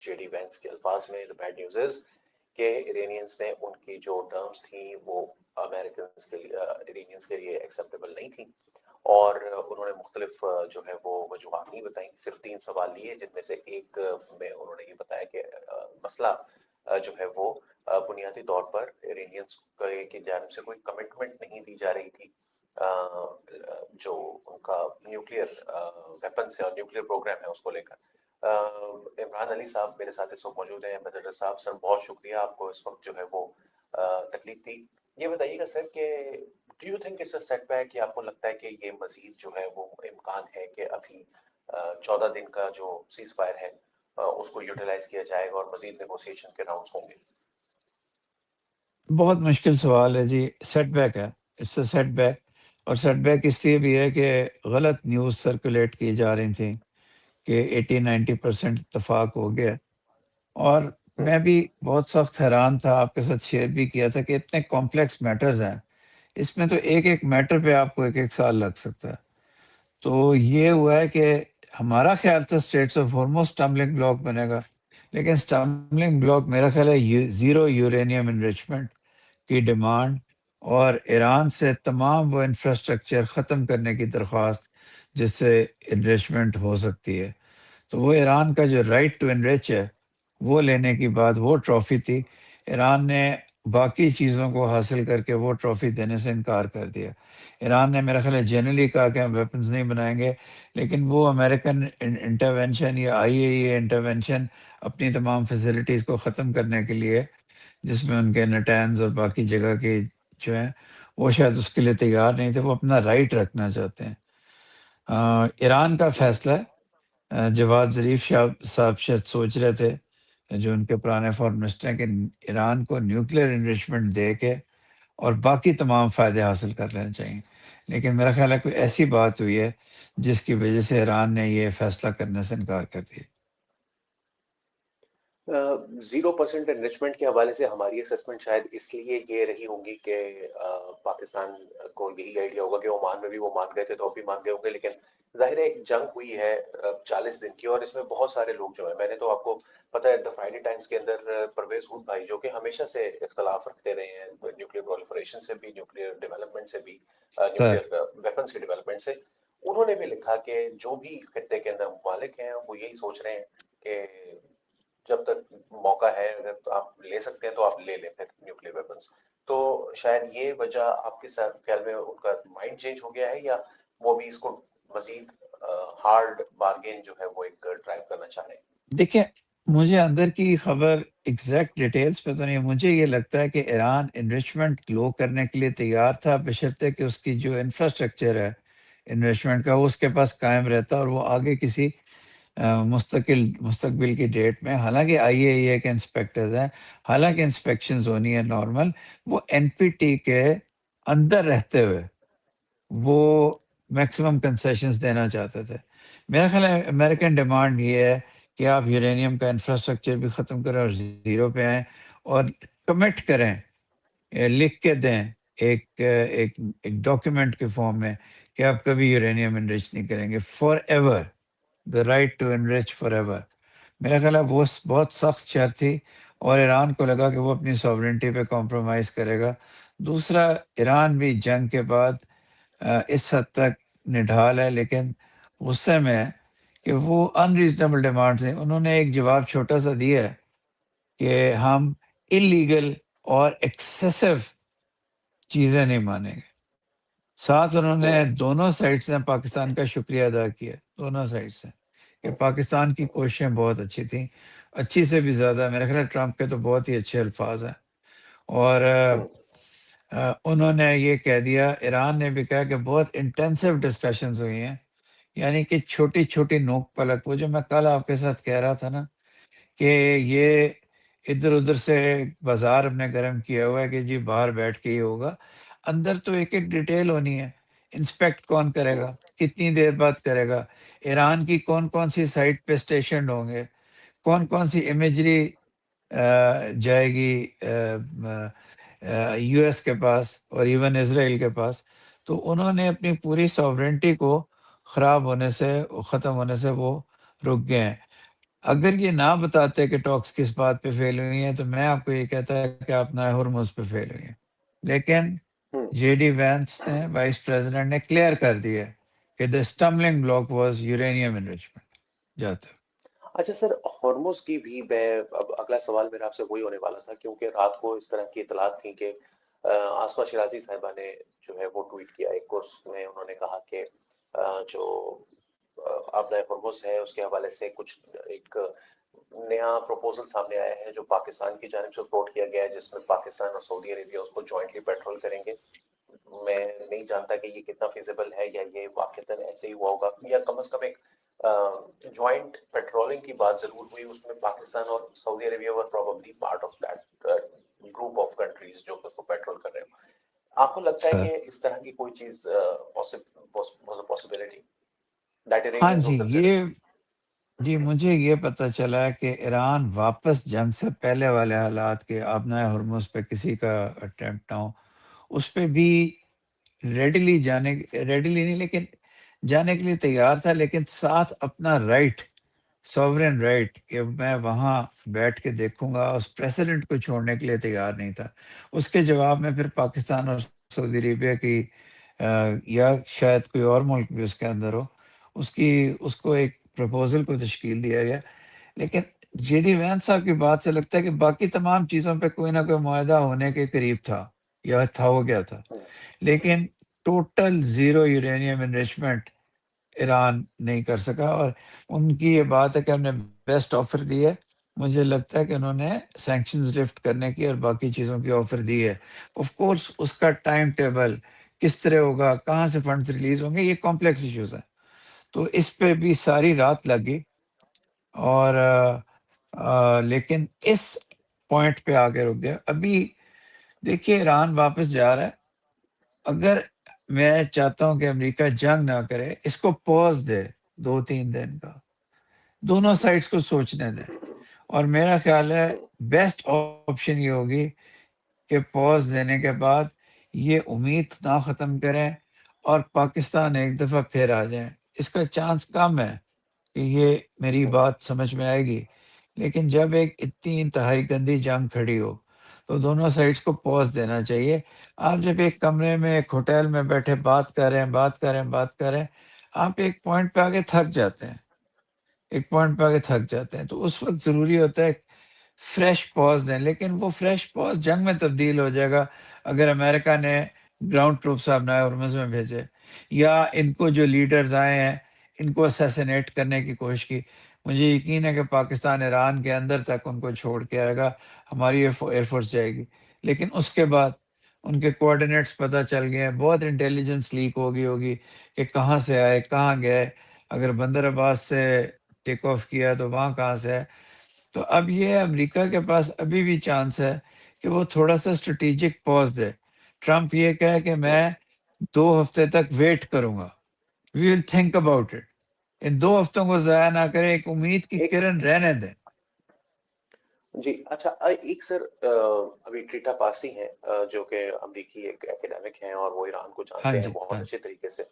J D Venice کے الفاظ میں the bad news is کہ ایرانینس نے ان کی جو ٹرمز تھیں وہ امریکنز کے لیے ایرانینس کے لیے ایکسیپٹیبل نہیں تھیں، اور انہوں نے مختلف جو ہے وہ وجوہات نہیں بتائیں، صرف 3 سوال لیے، جن میں سے ایک میں انہوں نے یہ بتایا کہ مسئلہ جو ہے وہ بنیادی طور پر ایرانینس کی جانب سے کوئی کمٹمنٹ نہیں دی جا رہی تھی جو ان کا نیوکلیئر ویپنس ہے اور نیوکلیئر پروگرام ہے اس کو لے کر۔ عمران علی صاحب میرے ساتھ اس وقت موجود ہیں۔ بدر صاحب سر بہت شکریہ، آپ کو اس وقت جو ہے وہ تکلیف تھی۔ یہ بتائیے گا سر کہ do you think it's a setback, یا آپ کو لگتا ہے کہ یہ مزید جو ہے وہ امکان ہے کہ ابھی 14 دن کا جو سیز فائر ہے اس کو یوٹیلائز کیا جائے گا اور مزید نیگوسیشن کے راؤنڈز ہوں گے؟ بہت مشکل سوال ہے جی۔ سیٹ بیک ہے، اٹس اے سیٹ بیک، اور سیٹ بیک اس لیے بھی ہے کہ غلط نیوز سرکولیٹ کی جا رہی تھیں کہ 80-90% اتفاق ہو گیا، اور میں بھی بہت سخت حیران تھا، آپ کے ساتھ شیئر بھی کیا تھا کہ اتنے کمپلیکس میٹرز ہیں، اس میں تو ایک ایک میٹر پہ آپ کو ایک ایک سال لگ سکتا ہے۔ تو یہ ہوا ہے کہ ہمارا خیال تھا اسٹریٹس آف ہارموز اسٹمبلنگ بلاک بنے گا، لیکن اسٹمبلنگ بلاک میرا خیال ہے زیرو یورینیم انریچمنٹ کی ڈیمانڈ اور ایران سے تمام وہ انفراسٹرکچر ختم کرنے کی درخواست جس سے انریچمنٹ ہو سکتی ہے۔ تو وہ ایران کا جو رائٹ ٹو انریچ ہے وہ لینے کی بعد وہ ٹرافی تھی، ایران نے باقی چیزوں کو حاصل کر کے وہ ٹرافی دینے سے انکار کر دیا۔ ایران نے میرا خیال ہے جنرلی کہا کہ ہم ویپنز نہیں بنائیں گے، لیکن وہ امریکن انٹرونشن یا اے انٹرونشن اپنی تمام فیسلٹیز کو ختم کرنے کے لیے، جس میں ان کے نٹینز اور باقی جگہ کے جو ہیں وہ شاید اس کے لیے تیار نہیں تھے، وہ اپنا رائٹ رکھنا چاہتے ہیں۔ ایران کا فیصلہ ہے، جواد ظریف صاحب شاید سوچ رہے تھے، جو ان کے پرانے فارن منسٹر ہیں، کہ ایران کو نیوکلیئر انریچمنٹ دے کے اور باقی تمام فائدے حاصل کر لینے چاہیے، لیکن میرا خیال ہے کوئی ایسی بات ہوئی ہے جس کی وجہ سے ایران نے یہ فیصلہ کرنے سے انکار کر دیا۔ 0% انریچمنٹ کے حوالے سے ہماری اسسمنٹ شاید اس لیے یہ رہی ہوں گی کہ پاکستان کو یہی آئیڈیا ہوگا کہ عمان میں بھی وہ مان گئے تھے تو اب بھی مان گئے ہوں گے، لیکن ظاہر ہے ایک جنگ ہوئی ہے 40 دن کی، اور اس میں بہت سارے لوگ جو ہیں، میں نے تو آپ کو پتہ ہے دا فرائیڈے ٹائمز کے اندر پرویز ہود بھائی جو کہ ہمیشہ سے اختلاف رکھتے رہے ہیں نیوکلیئر پرولیفریشن سے بھی، نیوکلیئر ڈیولپمنٹ سے بھی، سر نیوکلیئر ویپنس کی ڈیولپمنٹ سے، انہوں نے بھی لکھا کہ جو بھی خطے کے اندر ممالک ہیں وہ یہی سوچ رہے ہیں کہ جب تک موقع ہے، اگر آپ لے سکتے ہیں تو آپ لے لیں پھر نیوکلیئر ویپنس۔ تو شاید یہ وجہ آپ کے ساتھ خیال میں ان کا مائنڈ چینج ہو گیا ہے، یا وہ بھی اس کو مزید ہارڈ بارگین جو ہے وہ ایک ڈرائیو کرنا چاہ رہے ہیں؟ دیکھیں، مجھے اندر کی خبر ایگزیکٹ ڈیٹیلز پہ تو نہیں، مجھے یہ لگتا ہے کہ ایران انریچمنٹ لو کرنے کے لیے تیار تھا، بشرطے کہ اس کی جو انفراسٹرکچر ہے انریچمنٹ کا وہ اس کے پاس قائم رہتا اور وہ آگے کسی مستقبل کی ڈیٹ میں، حالانکہ اے کے انسپیکٹرز ہیں، حالانکہ انسپیکشنز ہونی ہے نارمل، وہ این پی ٹی کے اندر رہتے ہوئے وہ میکسیمم کنسیشنز دینا چاہتے تھے۔ میرا خیال ہے امریکن ڈیمانڈ یہ ہے کہ آپ یورینیم کا انفراسٹرکچر بھی ختم کریں اور زیرو پہ آئیں، اور کمٹ کریں، لکھ کے دیں ایک ایک ایک ڈاکیومنٹ کے فارم میں کہ آپ کبھی یورینیم انریچ نہیں کریں گے forever, the right to enrich forever. میرا خیال ہے وہ بہت سخت شرط تھی، اور ایران کو لگا کہ وہ اپنی ساورنٹی پہ کمپرومائز کرے گا۔ دوسرا، ایران بھی جنگ کے بعد اس حد تک نڈھال ہے، لیکن غصے میں ہے کہ وہ ان ریزنیبل ڈیمانڈز ہیں۔ انہوں نے ایک جواب چھوٹا سا دیا ہے کہ ہم انلیگل اور ایکسیسو چیزیں نہیں مانیں گے۔ ساتھ انہوں نے دونوں سائڈ سے پاکستان کا شکریہ ادا کیا، دونوں سائڈ سے، کہ پاکستان کی کوششیں بہت اچھی تھیں، اچھی سے بھی زیادہ۔ میرا خیال ہے ٹرمپ کے تو بہت ہی اچھے الفاظ ہیں، اور انہوں نے یہ کہہ دیا، ایران نے بھی کہا کہ بہت انٹینسو ڈسکشنز ہوئی ہیں، یعنی کہ چھوٹی چھوٹی نوک پلک، وہ جو میں کل آپ کے ساتھ کہہ رہا تھا نا کہ یہ ادھر ادھر سے بازار ہم نے گرم کیا ہوا ہے کہ جی باہر بیٹھ کے ہی ہوگا، اندر تو ایک ایک ڈیٹیل ہونی ہے۔ انسپیکٹ کون کرے گا، کتنی دیر بعد کرے گا، ایران کی کون کون سی سائٹ پہ اسٹیشنڈ ہوں گے، کون کون سی امیجری جائے گی یو ایس کے پاس اور ایون اسرائیل کے پاس۔ تو انہوں نے اپنی پوری ساورنٹی کو خراب ہونے سے، ختم ہونے سے وہ رک گئے ہیں۔ اگر یہ نہ بتاتے کہ ٹاکس کس بات پہ فیل ہوئی ہیں تو میں آپ کو یہ کہتا کہ آپ نہ ہرمز پہ فیل ہوئی ہیں، لیکن ہوں، جے ڈی وینس نے وائس پریزیڈنٹ نے کلیئر کر دیا کہ دا اسٹمبلنگ بلاک واز یورینیم انریچمنٹ جاتا۔ اچھا سر، ہارموز کی بھی میں اب اگلا سوال میرا آپ سے وہی ہونے والا تھا، کیونکہ رات کو اس طرح کی اطلاعات تھیں کہ آسما شیرازی صاحبہ نے جو ہے وہ ٹویٹ کیا ایک کورس میں، انہوں نے کہا کہ جو آبنائے ہرمز ہے اس کے حوالے سے کچھ ایک نیا پروپوزل سامنے آیا ہے جو پاکستان کی جانب سے فلوٹ کیا گیا ہے، جس میں پاکستان اور سعودی عربیہ اس کو جوائنٹلی پیٹرول کریں گے۔ میں نہیں جانتا کہ یہ کتنا فیزیبل ہے یا یہ واقعتاً ایسے ہی ہوا ہوگا، یا کم از کم ایک جوائنٹ پیٹرولنگ کی بات ضرور ہوئی، اس میں پاکستان اور Saudi Arabia or probably part of that group of countries جو اس کو پیٹرول کر رہے ہیں۔ آپ کو لگتا ہے سر کہ اس طرح کی کوئی چیز پاسبلٹی دیٹ ہاں ایرینیئنز جی، ول کنسیڈر؟ جی مجھے یہ پتہ چلا کہ ایران واپس جنگ سے پہلے والے حالات کے آبنائے ہرمز پہ کسی کا اٹیمپٹ نہ ہو، اس پہ بھی ریڈیلی نہیں لیکن جانے کے لیے تیار تھا، لیکن ساتھ اپنا رائٹ، سوورن رائٹ کہ میں وہاں بیٹھ کے دیکھوں گا، اس پریسیڈنٹ کو چھوڑنے کے لیے تیار نہیں تھا۔ اس کے جواب میں پھر پاکستان اور سعودی عربیہ کی یا شاید کوئی اور ملک بھی اس کے اندر ہو، اس کو ایک پروپوزل کو تشکیل دیا گیا۔ لیکن جے ڈی وین صاحب کی بات سے لگتا ہے کہ باقی تمام چیزوں پہ کوئی نہ کوئی معاہدہ ہونے کے قریب تھا یا ہو گیا تھا، لیکن total zero uranium enrichment Iran نہیں کر سکا۔ اور ان کی یہ بات ہے کہ ہم نے بیسٹ آفر دی ہے، مجھے لگتا ہے کہ انہوں نے سینکشنز لفٹ کرنے کی اور باقی چیزوں کی آفر دی ہے۔ آف کورس اس کا ٹائم ٹیبل کس طرح ہوگا، کہاں سے فنڈز ریلیز ہوں گے، یہ کمپلیکس ایشوز ہیں، تو اس پہ بھی ساری رات لگی۔ اور لیکن اس پوائنٹ پہ آگے رک گیا۔ ابھی دیکھیے ایران واپس جا رہا ہے، اگر میں چاہتا ہوں کہ امریکہ جنگ نہ کرے، اس کو پوز دے 2-3 دن کا، دونوں سائڈس کو سوچنے دیں، اور میرا خیال ہے بیسٹ آپشن یہ ہوگی کہ پوز دینے کے بعد یہ امید نہ ختم کریں اور پاکستان ایک دفعہ پھر آ جائیں۔ اس کا چانس کم ہے کہ یہ میری بات سمجھ میں آئے گی، لیکن جب ایک اتنی انتہائی گندی جنگ کھڑی ہو تو دونوں سائڈس کو پوز دینا چاہیے۔ آپ جب ایک کمرے میں ایک ہوٹل میں بیٹھے بات کر رہے ہیں، آپ ایک پوائنٹ پہ آگے تھک جاتے ہیں، تو اس وقت ضروری ہوتا ہے فریش پاز دیں، لیکن وہ فریش پاز جنگ میں تبدیل ہو جائے گا اگر امریکہ نے گراؤنڈ ٹروپس آبنائے ہرمز میں بھیجے، یا ان کو جو لیڈرز آئے ہیں ان کو اسیسینیٹ کرنے کی کوشش کی۔ مجھے یقین ہے کہ پاکستان ایران کے اندر تک ان کو چھوڑ کے آئے گا، ہماری ایئر فورس جائے گی، لیکن اس کے بعد ان کے کوآرڈینیٹس پتہ چل گئے ہیں، بہت انٹیلیجنس لیک ہوگی کہ کہاں سے آئے، کہاں گئے، اگر بندر عباس سے ٹیک آف کیا تو وہاں کہاں سے ہے۔ تو اب یہ امریکہ کے پاس ابھی بھی چانس ہے کہ وہ تھوڑا سا اسٹریٹجک پاز دے۔ ٹرمپ یہ کہے کہ میں 2 ہفتے تک ویٹ کروں گا، وی ول تھنک اباؤٹ اٹ، ان 2 ہفتوں کو ضائع نہ کرے، ایک امید کی ایک کرن رہنے دیں۔ جی اچھا، ایک سر، ابھی ٹریٹا پارسی ہیں جو کہ امریکی ایک اکیڈمک ہیں اور وہ ایران کو ہاں جانتے ہیں جی، بہت ہاں جی، اچھے طریقے سے۔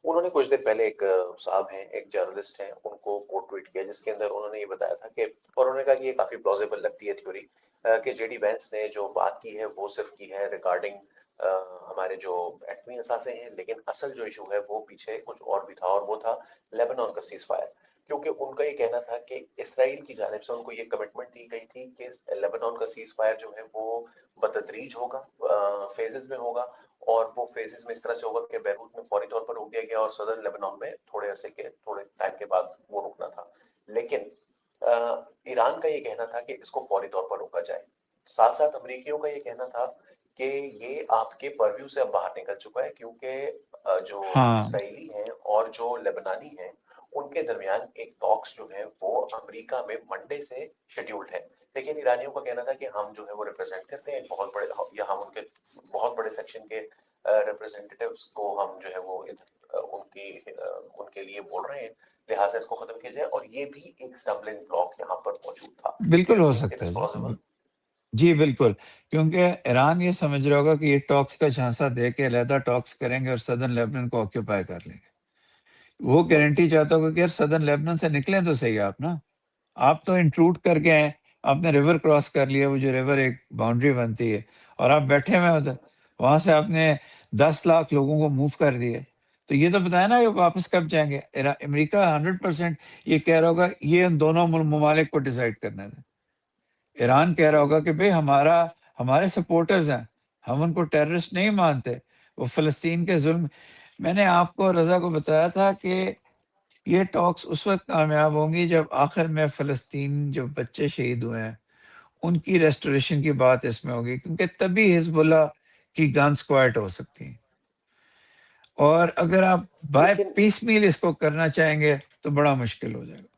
انہوں نے کچھ دیر پہلے ایک صاحب ہیں، ایک جرنلسٹ ہیں، ان کو کوٹ ٹویٹ کیا جس کے اندر انہوں نے یہ بتایا تھا کہ، اور انہوں نے کہا کہ یہ کافی پلازیبل لگتی ہے تھیوری، کہ جے ڈی وینس نے جو بات کی ہے وہ صرف کی ہے ریگارڈنگ ہمارے جو ایٹمی اثاثے ہیں، لیکن اصل جو ایشو ہے وہ پیچھے کچھ اور بھی تھا، اور وہ تھا لیبنان کا سیز فائر۔ کیونکہ ان کا یہ کہنا تھا کہ اسرائیل کی جانب سے ان کو یہ کمٹمنٹ دی گئی تھی کہ لیبنان کا سیز فائر جو ہے وہ بتدریج ہوگا، فیزز میں ہوگا، اور وہ فیزز میں اس طرح سے ہوگا کہ بیروت میں فوری طور پر روک دیا گیا اور صدر لیبنان میں تھوڑے ٹائم کے بعد وہ رکنا تھا۔ لیکن ایران کا یہ کہنا تھا کہ اس کو فوری طور پر روکا جائے۔ ساتھ ساتھ امریکیوں کا یہ کہنا تھا کہ یہ آپ کے پرویو سے اب باہر نکل چکا ہے، کیونکہ جو ہاں اسرائیلی ہیں اور جو لیبنانی ہیں ان کے درمیان ایک ٹاکس جو ہے وہ امریکہ میں منڈے سے شیڈیولڈ ہے، لیکن ایرانیوں کا کہنا تھا کہ ہم جو ہے وہ ریپرزینٹ کرتے ہیں بہت بڑے، یا ہم ان کے بہت بڑے سیکشن کے ریپرزینٹیٹیوز کو ہم جو ہے وہ ان کے لیے بول رہے ہیں، لہٰذا اس کو ختم کیا جائے، اور یہ بھی ایک اسٹمبلنگ بلاک یہاں پر موجود تھا۔ ڈو بالکل یو ہو تھنک اٹ سکتا از ہے جی، پاسبل؟ جی بالکل، کیونکہ ایران یہ سمجھ رہا ہوگا کہ یہ ٹاکس کا جھانسا دے کے علیحدہ ٹاکس کریں گے اور سدرن لیبنان کو آکیوپائی کر لیں گے۔ وہ گارنٹی چاہتا ہوگا کہ یار سدرن لیبنان سے نکلیں تو صحیح آپ نا، آپ تو انٹروڈ کر کے ہیں، آپ نے ریور کراس کر لیا، وہ جو ریور ایک باؤنڈری بنتی ہے، اور آپ بیٹھے ہوئے ادھر، وہاں سے آپ نے 10 لاکھ لوگوں کو موو کر دیے، تو یہ تو بتائیں نا یہ واپس کب جائیں گے؟ امریکہ 100% یہ کہہ رہا ہوگا یہ ان دونوں ممالک کو ڈیسائیڈ کرنا تھا۔ ایران کہہ رہا ہوگا کہ بھئی ہمارے سپورٹرز ہیں، ہم ان کو ٹیررسٹ نہیں مانتے، وہ فلسطین کے ظلم۔ میں نے آپ کو رضا کو بتایا تھا کہ یہ ٹاکس اس وقت کامیاب ہوں گی جب آخر میں فلسطین جو بچے شہید ہوئے ہیں ان کی ریسٹوریشن کی بات اس میں ہوگی، کیونکہ تبھی حزب اللہ کی گنز کوائٹ ہو سکتی ہیں۔ اور اگر آپ بائی لیکن پیس میل اس کو کرنا چاہیں گے تو بڑا مشکل ہو جائے گا۔